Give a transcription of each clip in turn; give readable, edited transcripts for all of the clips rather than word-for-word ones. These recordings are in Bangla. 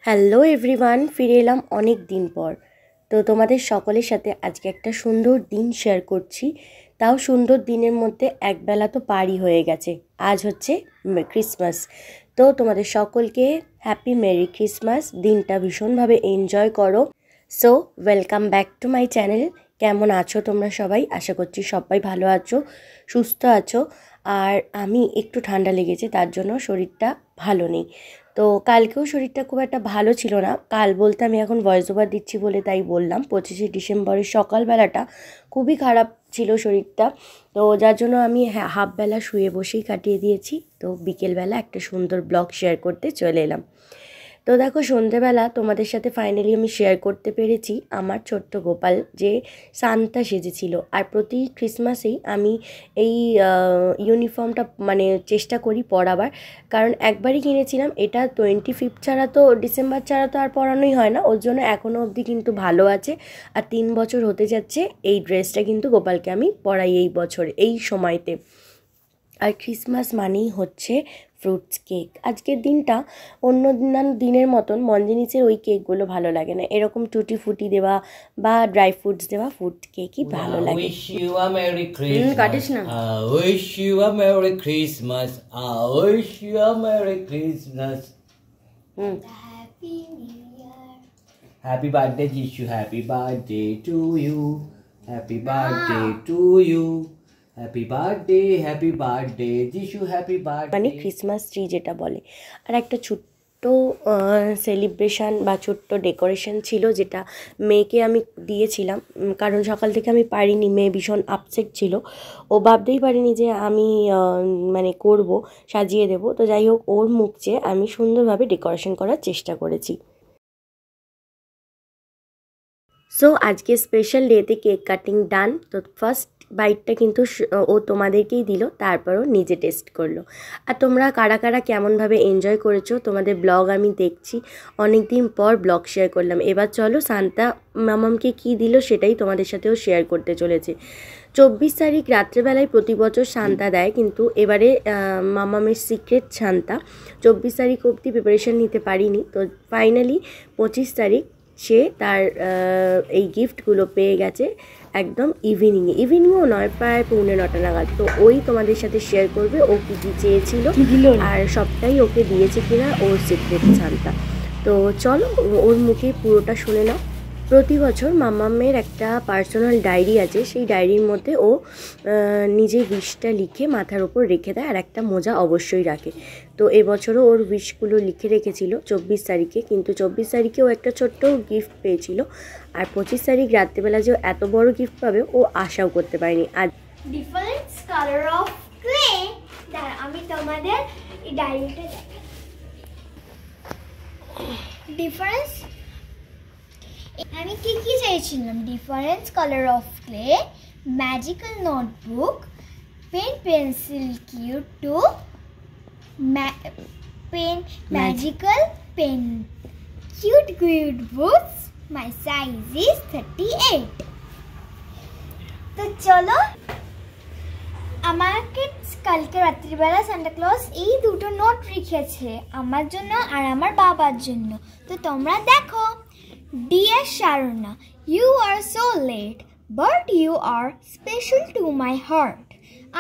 হ্যালো এভরিওয়ান, ফিরে এলাম অনেক দিন পর। তো তোমাদের সকলের সাথে আজকে একটা সুন্দর দিন শেয়ার করছি। তাও সুন্দর দিনের মধ্যে একবেলা তো পারই হয়ে গেছে। আজ হচ্ছে ক্রিসমাস। তো তোমাদের সকলকে হ্যাপি মেরি ক্রিসমাস। দিনটা ভীষণভাবে এনজয় করো। So welcome back to my channel. কেমন আছো তোমরা সবাই? আশা করছি সবাই ভালো আছো, সুস্থ আছো। আর আমি একটু ঠান্ডা লেগেছে, তার জন্য শরীরটা ভালো নেই। তো কালকেও শরীরটা খুব একটা ভালো ছিল না। কাল বলতে আমি এখন ভয়েস ওভার দিচ্ছি বলে তাই বললাম। 25শে ডিসেম্বরের সকালবেলাটা খুবই খারাপ ছিল শরীরটা। তো যার জন্য আমি হাফবেলা শুয়ে বসেই কাটিয়ে দিয়েছি। তো বিকেলবেলা একটা সুন্দর ব্লগ শেয়ার করতে চলে এলাম। তো দেখো, সন্ধেবেলা তোমাদের সাথে ফাইনালি আমি শেয়ার করতে পেরেছি আমার ছোট্ট গোপাল যে সান্তা সেজেছিল। আর প্রতি ক্রিসমাসেই আমি এই ইউনিফর্মটা চেষ্টা করি পরাবার, কারণ একবারই কিনেছিলাম। এটা 25 ছাড়া তো, ডিসেম্বর ছাড়া তো আর পরানোই হয় না। ওর জন্য এখনও অবধি কিন্তু ভালো আছে। আর 3 বছর হতে যাচ্ছে এই ড্রেসটা কিন্তু গোপালকে আমি পরাই এই বছর এই সময়তে। আর ক্রিসমাস মানেই হচ্ছে ফ্রুটস কেক। আজকের দিনটা অন্য দিনের মতন মঞ্জিনিসের ওই কেকগুলো ভালো লাগে না। এরকম টুটি ফুটি দেওয়া বা ড্রাই ফ্রুটস দেওয়া ফ্রুট কেকই ভালো লাগে। কাটিস না। wish you a merry Christmas. I wish you a merry Christmas. Happy New Year. Happy birthday, Jishu. Happy birthday to you. Happy birthday to you. Happy birthday যিশু, হ্যাপি বার্থডে। মানে ক্রিসমাস ট্রি যেটা বলে। আর একটা ছোট্ট সেলিব্রেশন বা ছোট্ট ডেকোরেশন ছিল, যেটা মেয়েকে আমি দিয়েছিলাম। কারণ সকাল থেকে আমি পারিনি, মেয়ে ভীষণ আপসেট ছিল। ও ভাবতেই পারিনি যে আমি করব, সাজিয়ে দেব। তো যাই হোক, ওর মুখ চেয়ে আমি সুন্দরভাবে ডেকোরেশন করার চেষ্টা করেছি। সো আজকে স্পেশাল ডেতে কেক কাটিং ডান। তো ফার্স্ট বাইটটা কিন্তু ও তোমাদেরকেই দিল, তারপরও নিজে টেস্ট করলো। আর তোমরা কারা কারা কেমনভাবে এনজয় করেছো, তোমাদের ব্লগ আমি দেখছি। অনেক দিন পর ব্লগ শেয়ার করলাম। এবার চলো সান্তা মামামকে কি দিল সেটাই তোমাদের সাথেও শেয়ার করতে চলেছে। 24 তারিখ রাত্রেবেলায় প্রতি বছর সান্তা দেয়, কিন্তু এবারে মামামের সিক্রেট সান্তা। 24 তারিখ অবধি প্রিপারেশন নিতে পারিনি। তো ফাইনালি 25 তারিখ সে তার এই গিফটগুলো পেয়ে গেছে একদম ইভিনিংও নয়, প্রায় 9:45 নাগাদ। তো ওই তোমাদের সাথে শেয়ার করবে ও কী কী চেয়েছিল আর সবটাই ওকে দিয়েছে কিনা ওর সিক্রেট সান্তা। তো চলো ওর মুখে পুরোটা শুনে নাও। প্রতি বছর মামামের একটা পার্সোনাল ডায়েরি আছে, সেই ডায়েরির মধ্যে ও নিজের উইশটা লিখে মাথার ওপর রেখে দেয়, আর একটা মোজা অবশ্যই রাখে। তো এবছরও ওর উইশগুলো লিখে রেখেছিল 24 তারিখে, কিন্তু 24 তারিখেও একটা ছোট্ট গিফট পেয়েছিল। আর 25 তারিখ রাত্রিবেলা যে এত বড় গিফট পাবে ও আশাও করতে পারেনি। আর ডিফারেন্ট কালার অফ ক্লে, আমি তোমাদের এই ডায়েরিটা ডিফারেন্স আমি কি কি চাইছিলাম। Different colour of clay, magical notebook, pen pencil cute two pen magical pen cute books, my size is 38। তো চলো, আমাকে কালকে রাত্রিবেলা সান্টা ক্লজ এই দুটো নোট লিখেছে আমার জন্য আর আমার বাবার জন্য। তো তোমরা দেখো। Dear Sharona, you are so late, but you are special to my heart.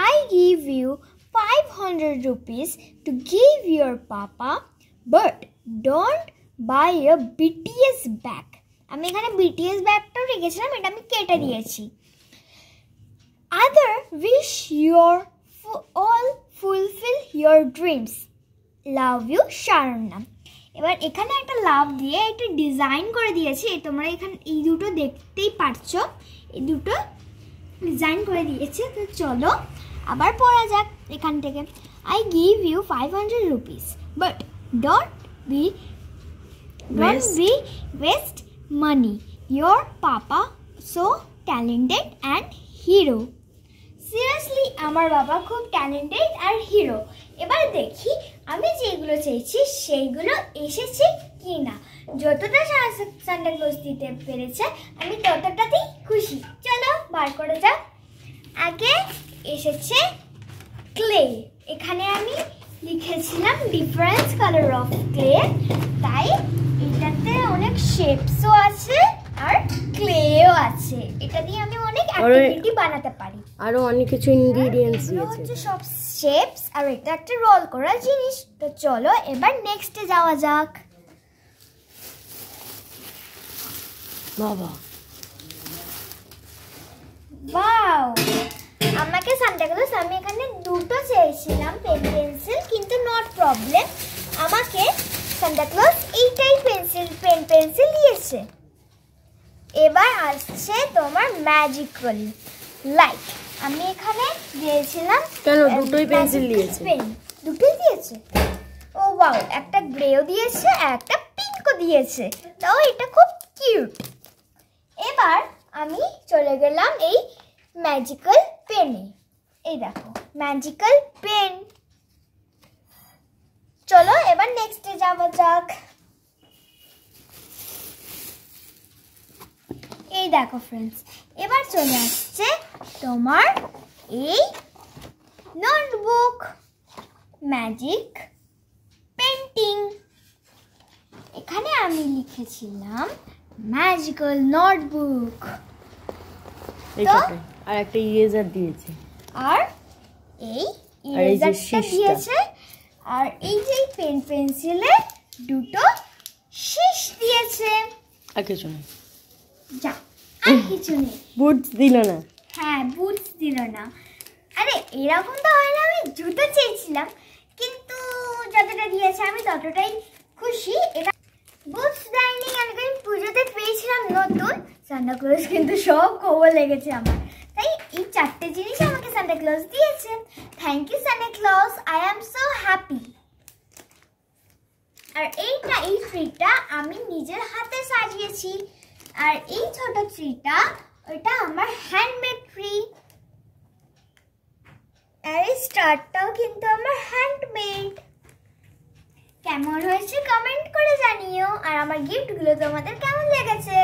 I give you 500 rupees to give your papa, but don't buy a BTS bag. আমি এখানে BTS ব্যাগটাও রেখেছিলাম, এটা আমি কেটে দিয়েছি। Other wish your all fulfill your dreams. Love you, Sharona. এবার এখানে একটা লাভ দিয়ে একটা ডিজাইন করে দিয়েছি, তোমরা এখানে এই দুটো দেখতেই পারছো, এই দুটো ডিজাইন করে দিয়েছে। তো চলো আবার পড়া যাক এখান থেকে। I give you 500 rupees, but don't be waste money. Your papa so talented and hero. Seriously আমার বাবা খুব ট্যালেন্টেড আর হিরো। এবার দেখি আমি যেগুলো চেয়েছি সেইগুলো এসেছে কি না। যতটা সান্টা ক্লজ দিতে পেরেছে আমি ততটাতেই খুশি। চলো বার করে যাক। আগে এসেছে ক্লে। এখানে আমি লিখেছিলাম ডিফারেন্ট কালার অফ ক্লে, তাই শেপসও আছে আর ক্লেও আছে। এটা দিয়ে আমি অনেক অ্যাক্টিভিটি বানাতে পারি। আরো অনেক কিছু ইনগ্রেডিয়েন্টস এগুলো দিয়েছে। হচ্ছে সব শেপস আর এটা একটা রোল করা জিনিস। তো চলো এবার নেক্সটে যাওয়া যাক। বাবা ওয়াও, আমাকে সান্টা ক্লজ, আমি এখানে দুটো চেয়েছিলাম পেন পেন্সিল, কিন্তু নট প্রবলেম, আমাকে সান্টা ক্লজ এইটাই পেন্সিল দিয়েছে। এবার আসছে তোমার ম্যাজিক্যাল লাইট। আমি এখানে দিয়েছিলাম কেন দুটোই পেন্সিল দিয়েছে? পেন দুটোই দিয়েছে। ও ওয়াও, একটা গ্রেও দিয়েছে আর একটা পিঙ্কও দিয়েছে, তাও এটা খুব কিউট। এবার আমি চলে গেলাম এই ম্যাজিক্যাল পেনে। এই দেখো ম্যাজিক্যাল পেন। চলো এবার নেক্সটে যাওয়া যাক। এই দেখো ফ্রেন্ডস, এবার চলে আসছে তোমার এই নোটবুক ম্যাজিক পেন্টিং। এখানে আমি লিখেছিলাম ম্যাজিক্যাল নোটবুক। আর একটা ইরেজার দিয়েছে, আর এই আর এই যে ইরেজারটা শীষটা। দিয়েছে, আর এই যে পেন পেন্সিলে দুটো শীষ দিয়েছে। আর কিছু নেই, যা, আর কিছু নেই। বুটস দিল না। হ্যাঁ, বুটস দিল না। আরে এরকম তো হয় না, আমি জুতো চেয়েছিলাম, কিন্তু যতটা দিয়েছে আমি ততটাই খুশি। এটা বুটস দেয়নি, আমি পুজোতে পেয়েছিলাম নতুন সান্টা ক্লজ, কিন্তু সব খবর লেগেছে আমার, তাই এই চারটে জিনিস আমাকে সান্টা ক্লজ দিয়েছে। Thank you Santa Claus, I am so happy. আর এই ট্রিটা আমি নিজের হাতে সাজিয়েছি, আর এই ছোট ট্রিটা ওইটা আমার হ্যান্ডমেড ট্রি, আর এই স্টারটাও কিন্তু আমার হ্যান্ডমেড। কেমন হয়েছে কমেন্ট করে জানিও, আর আমার গিফটগুলো তোমাদের কেমন লেগেছে।